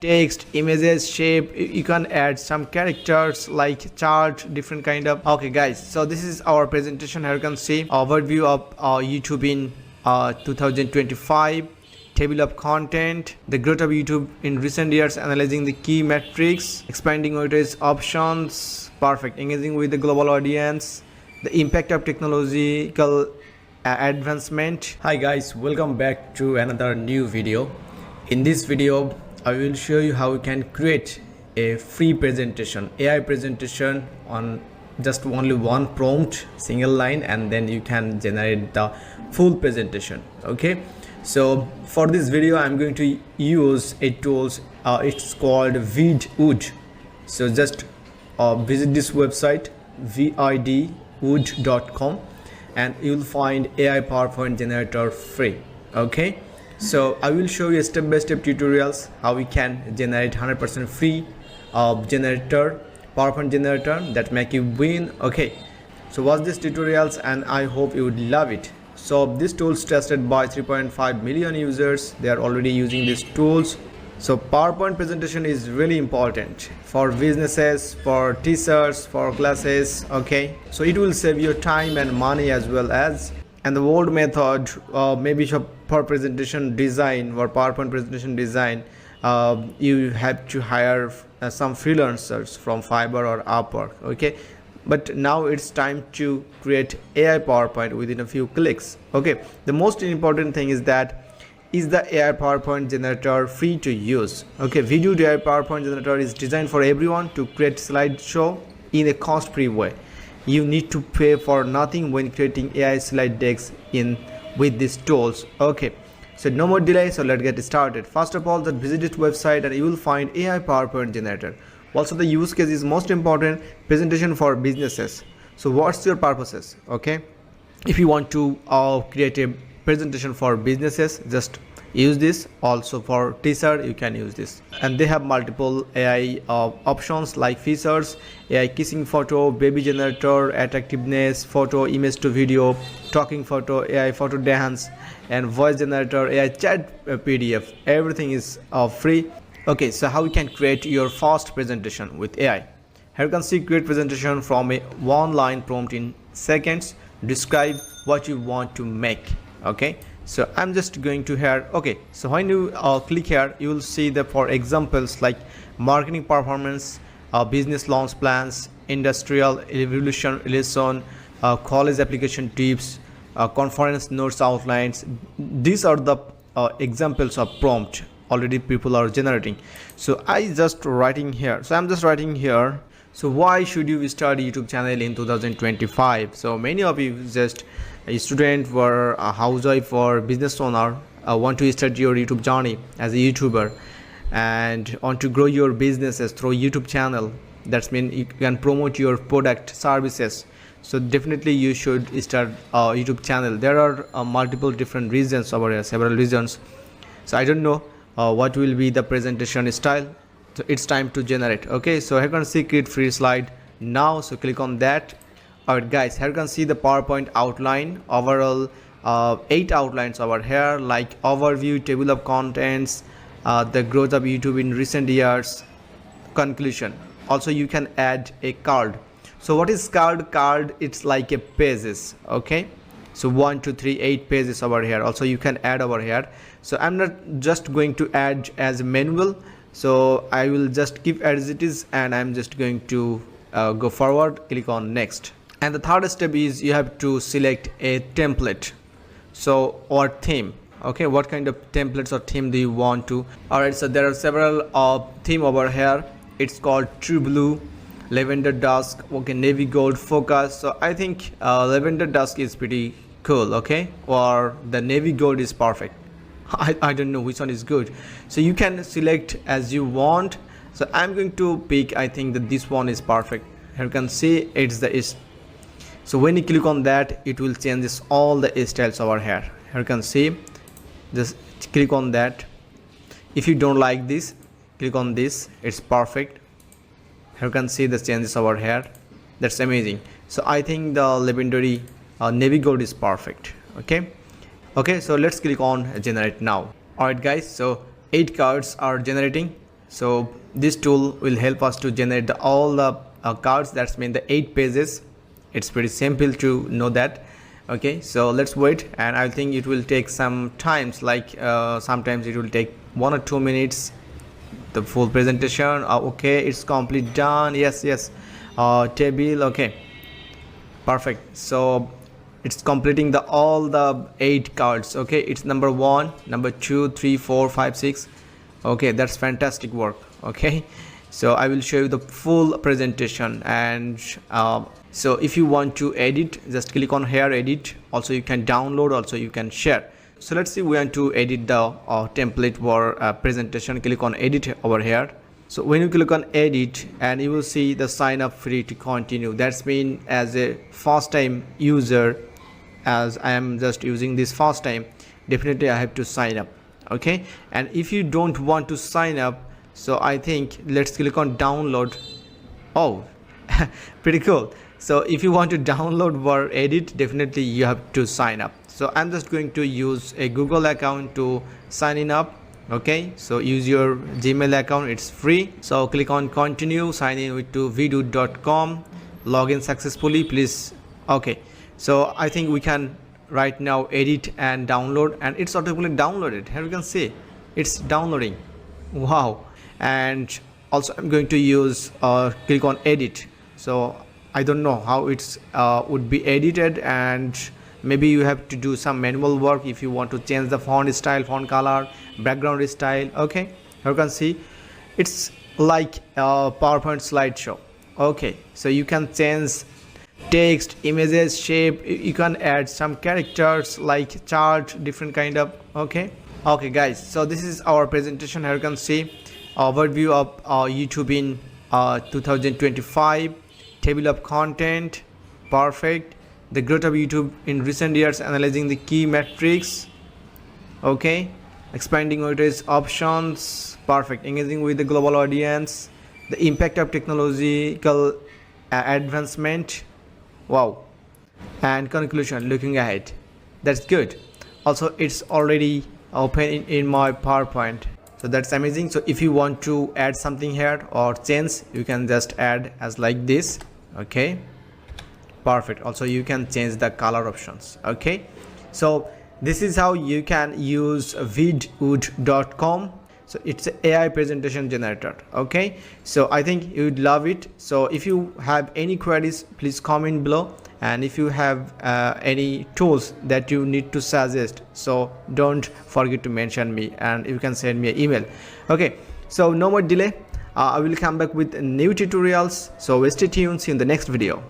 text, images, shape. You can add some characters like chart, different kind of. Okay guys, so this is our presentation. Here you can see overview of YouTube in 2025, table of content, the growth of YouTube in recent years, analyzing the key metrics, expanding audience options, perfect, engaging with the global audience, the impact of technological advancement. Hi guys, welcome back to another new video. In this video I will show you how you can create a free presentation, AI presentation on just only one prompt, single line, and then you can generate the full presentation. Okay, so for this video I'm going to use a tools, it's called vidwood. So just visit this website vidwood.com and you'll find AI PowerPoint generator free. Okay, so I will show you step-by-step tutorials how we can generate 100% free generator, PowerPoint generator that make you win. Okay, so watch these tutorials and I hope you would love it. So this tool is tested by 3.5 million users. They are already using these tools. So PowerPoint presentation is really important for businesses, for teachers, for classes. Okay, so it will save your time and money as well as. And the old method maybe for presentation design or PowerPoint presentation design, you have to hire some freelancers from Fiverr or Upwork. Okay, but now it's time to create AI PowerPoint within a few clicks. Okay, the most important thing is that is the AI PowerPoint generator free to use. Okay, Vidwood AI PowerPoint generator is designed for everyone to create slideshow in a cost-free way. You need to pay for nothing when creating AI slide decks in with these tools. Okay, so no more delay, so let's get started. First of all, just visit this website and you will find AI PowerPoint generator. Also the use case is most important, presentation for businesses. So what's your purposes? Okay, if you want to create a presentation for businesses, just use this. Also for teacher you can use this, and they have multiple AI options like features, AI kissing photo, baby generator, attractiveness photo, image to video, talking photo, AI photo dance, and voice generator, AI chat PDF. Everything is free. Okay, so how you can create your first presentation with AI? Here you can see create presentation from a one line prompt in seconds. Describe what you want to make. Okay, so I'm just going to here. Okay, so when you click here, you will see the for examples like marketing performance, business launch plans, industrial evolution lesson, college application tips, conference notes outlines. These are the examples of prompt already people are generating. So I just writing here. So I'm just writing here. So why should you start a YouTube channel in 2025? So many of you just a student or a housewife or business owner want to start your YouTube journey as a YouTuber and want to grow your businesses through YouTube channel. That means you can promote your product services. So definitely you should start a YouTube channel. There are multiple different reasons over here, several reasons. So I don't know what will be the presentation style. So it's time to generate. Okay, so here you can see create free slide now. So click on that. Alright guys, here you can see the PowerPoint outline. Overall 8 outlines over here like overview, table of contents, the growth of YouTube in recent years, conclusion. Also you can add a card. So what is card? It's like a pages. Okay, so 1 2 3 8 pages over here. Also you can add over here. So I'm not just going to add as a manual, so I will just keep as it is and I'm just going to go forward, click on next. And the third step is you have to select a template, so or theme. Okay, what kind of templates or theme do you want to? Alright, so there are several theme over here. It's called True Blue, Lavender Dusk, okay, Navy Gold, Focus. So I think Lavender Dusk is pretty cool. Okay, or the Navy Gold is perfect. I don't know which one is good, so you can select as you want. So I'm going to pick, I think that this one is perfect. Here you can see it's the is. So when you click on that, it will change all the styles over here. Here you can see, just click on that. If you don't like this, click on this, it's perfect. Here you can see the changes over here. That's amazing. So I think the lavender navy gold is perfect. Okay, so let's click on generate now. Alright guys, so 8 cards are generating. So this tool will help us to generate all the cards. That's mean the 8 pages. It's pretty simple to know that. Okay, so let's wait, and I think it will take some times, like sometimes it will take 1 or 2 minutes, the full presentation. Okay, it's complete done. Yes, table. Okay, perfect. So it's completing the all the 8 cards. Okay, it's number 1, number 2, 3, 4, 5, 6. Okay, that's fantastic work. Okay, so I will show you the full presentation, and so if you want to edit, just click on here, edit. Also you can download, also you can share. So let's see, we want to edit the template or presentation. Click on edit over here. So when you click on edit, and you will see the sign up free to continue. That's mean as a first time user, as I am just using this first time, definitely I have to sign up. Okay, and if you don't want to sign up, so I think let's click on download. Oh, pretty cool. So if you want to download or edit, definitely you have to sign up. So I'm just going to use a Google account to sign in up. Okay, so use your Gmail account, it's free. So click on continue, sign in with to vdoot.com, login successfully, please. Okay, so I think we can right now edit and download, and it's automatically downloaded. Here you can see it's downloading. Wow. And also I'm going to use click on edit. So I don't know how it's would be edited, and maybe you have to do some manual work if you want to change the font style, font color, background style. Okay, here you can see it's like a PowerPoint slideshow. Okay, so you can change text, images, shape. You can add some characters like chart, different kind of. Okay, guys, so this is our presentation. Here you can see overview of YouTube in 2025, table of content, perfect, the growth of YouTube in recent years, analyzing the key metrics. Okay, expanding audience options, perfect, engaging with the global audience, the impact of technological advancement. Wow. And conclusion, looking ahead. That's good. Also it's already open in my PowerPoint, so that's amazing. So if you want to add something here or change, you can just add as like this. Okay, perfect. Also you can change the color options. Okay, so this is how you can use vidwood.com. So it's an AI presentation generator. Okay, so I think you'd love it. So if you have any queries, please comment below, and if you have any tools that you need to suggest, so don't forget to mention me, and you can send me an email. Okay, so no more delay, I will come back with new tutorials, so stay tuned. See you in the next video.